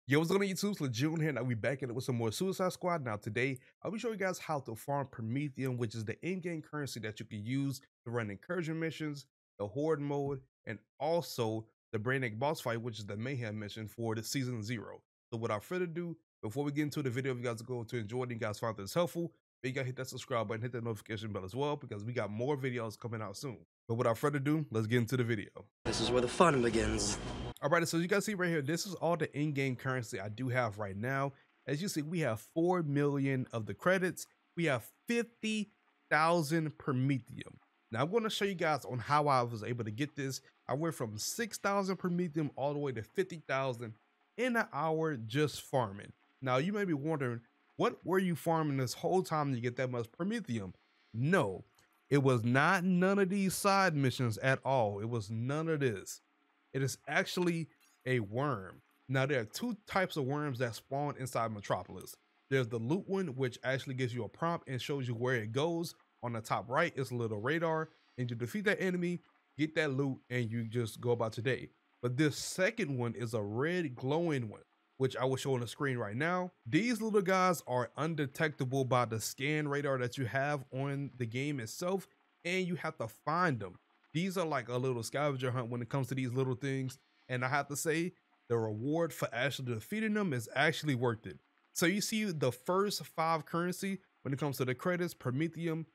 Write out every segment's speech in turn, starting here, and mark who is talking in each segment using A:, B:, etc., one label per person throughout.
A: Yo, what's going on YouTube? It's Laajune here, and I'll be back at it with some more Suicide Squad. Now today, I'll be showing you guys how to farm PROMETHIUM, which is the in-game currency that you can use to run incursion missions, the horde mode, and also the Brainiac boss fight, which is the mayhem mission for the season 0. So without further ado, before we get into the video, if you guys are going to enjoy it and you guys find this helpful, you gotta hit that subscribe button, hit that notification bell as well, because we got more videos coming out soon. But without further ado, let's get into the video.
B: This is where the fun begins.
A: Alright, so you guys see right here, this is all the in-game currency I do have right now. As you see, we have 4 million of the credits. We have 50,000 PROMETHIUM. Now I'm going to show you guys on how I was able to get this. I went from 6,000 PROMETHIUM all the way to 50,000 in an hour just farming. Now you may be wondering, what were you farming this whole time to get that much PROMETHIUM? No, it was not none of these side missions at all. It was none of this. It is actually a worm. Now there are two types of worms that spawn inside Metropolis. There's the loot one, which actually gives you a prompt and shows you where it goes. On the top right is a little radar, and you defeat that enemy, get that loot, and you just go about your day. But this second one is a red glowing one, which I will show on the screen right now. These little guys are undetectable by the scan radar that you have on the game itself, and you have to find them. These are like a little scavenger hunt when it comes to these little things. And I have to say, the reward for actually defeating them is actually worth it. So you see the first 5 currency when it comes to the credits, PROMETHIUM,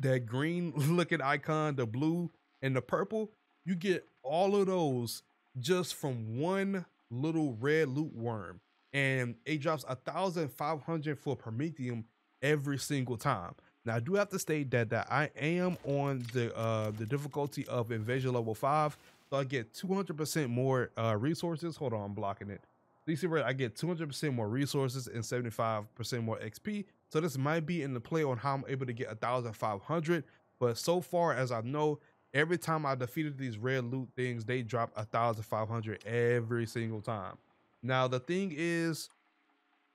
A: that green looking icon, the blue and the purple, you get all of those just from one little red loot worm. And it drops 1,500 for PROMETHIUM every single time. Now I do have to state that I am on the difficulty of Invasion level 5, so I get 200% more resources. Hold on, I'm blocking it. So you see right, I get 200% more resources and 75% more XP. So this might be in the play on how I'm able to get 1,500. But so far as I know, every time I defeated these red loot things, they drop 1,500 every single time. Now the thing is,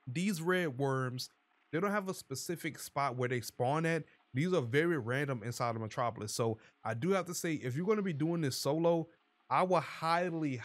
A: these red worms, they don't have a specific spot where they spawn at. These are very random inside of Metropolis. So I do have to say, if you're going to be doing this solo, I would highly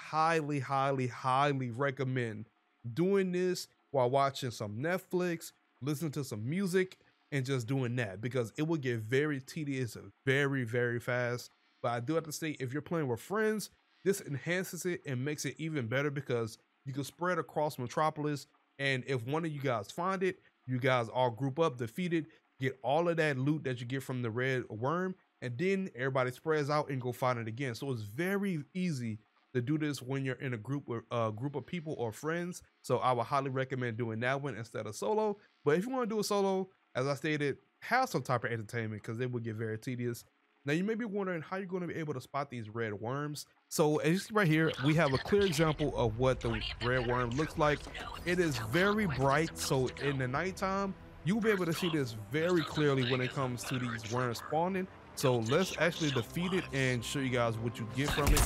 A: recommend doing this while watching some Netflix, listening to some music, and just doing that, because it will get very tedious very fast. But I do have to say, if you're playing with friends, this enhances it and makes it even better, because you can spread across Metropolis. And if one of you guys find it, you guys all group up, defeat it, get all of that loot that you get from the red worm, and then everybody spreads out and go find it again. So it's very easy to do this when you're in a group of people or friends. So I would highly recommend doing that one instead of solo. But if you want to do a solo, as I stated, have some type of entertainment, because it will get very tedious. Now you may be wondering how you're going to be able to spot these red worms. So as you see right here, we have a clear example of what the red worm looks like. It is very bright, so in the nighttime, you'll be able to see this very clearly when it comes to these worms spawning. So let's actually defeat it and show you guys what you get from it.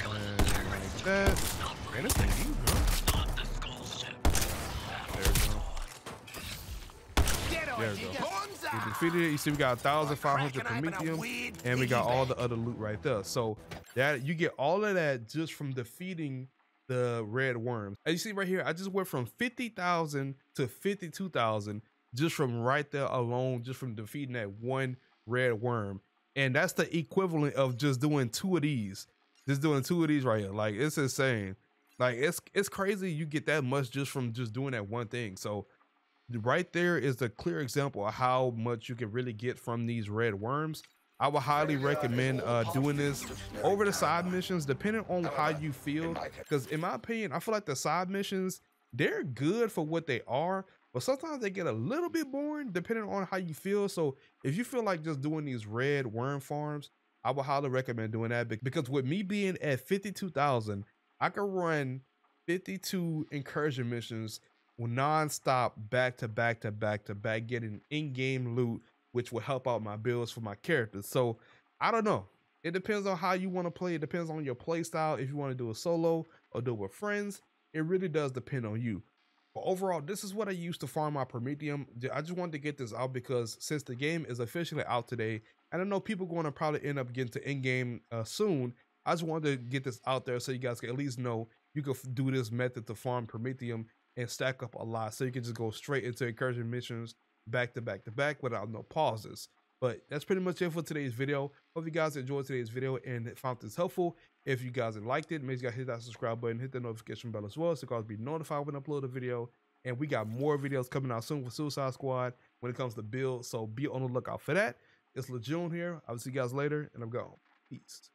A: And like that. Man, this thing huge, bro. There we go. We defeated it. You see we got 1,500 PROMETHIUM, and we got all the other loot right there. So that you get all of that just from defeating the red worms. As you see right here, I just went from 50,000 to 52,000 just from right there alone, just from defeating that one red worm. And that's the equivalent of just doing 2 of these. Just doing 2 of these right here. Like, it's insane. Like, it's crazy you get that much just from just doing that one thing. So right there is the clear example of how much you can really get from these red worms. I would highly recommend doing this over the side missions, depending on how you feel. Because in my opinion, I feel like the side missions, they're good for what they are, but sometimes they get a little bit boring depending on how you feel. So if you feel like just doing these red worm farms, I would highly recommend doing that, because with me being at 52,000, I can run 52 incursion missions non-stop, back to back, getting in-game loot, which will help out my builds for my characters. So I don't know, it depends on how you want to play. It depends on your play style. If you want to do a solo or do it with friends, it really does depend on you. But overall, this is what I used to farm my PROMETHIUM. I just wanted to get this out because since the game is officially out today, and I know people going to probably end up getting to in-game soon, I just wanted to get this out there so you guys can at least know you can do this method to farm Promethium and stack up a lot. So you can just go straight into incursion missions back to back to back without no pauses. But that's pretty much it for today's video. Hope you guys enjoyed today's video and found this helpful. If you guys liked it, make sure you guys hit that subscribe button, hit the notification bell as well, so you guys be notified when I upload a video. And we got more videos coming out soon for Suicide Squad when it comes to builds, so be on the lookout for that. It's Laajune here. I'll see you guys later, and I'm gone. Peace.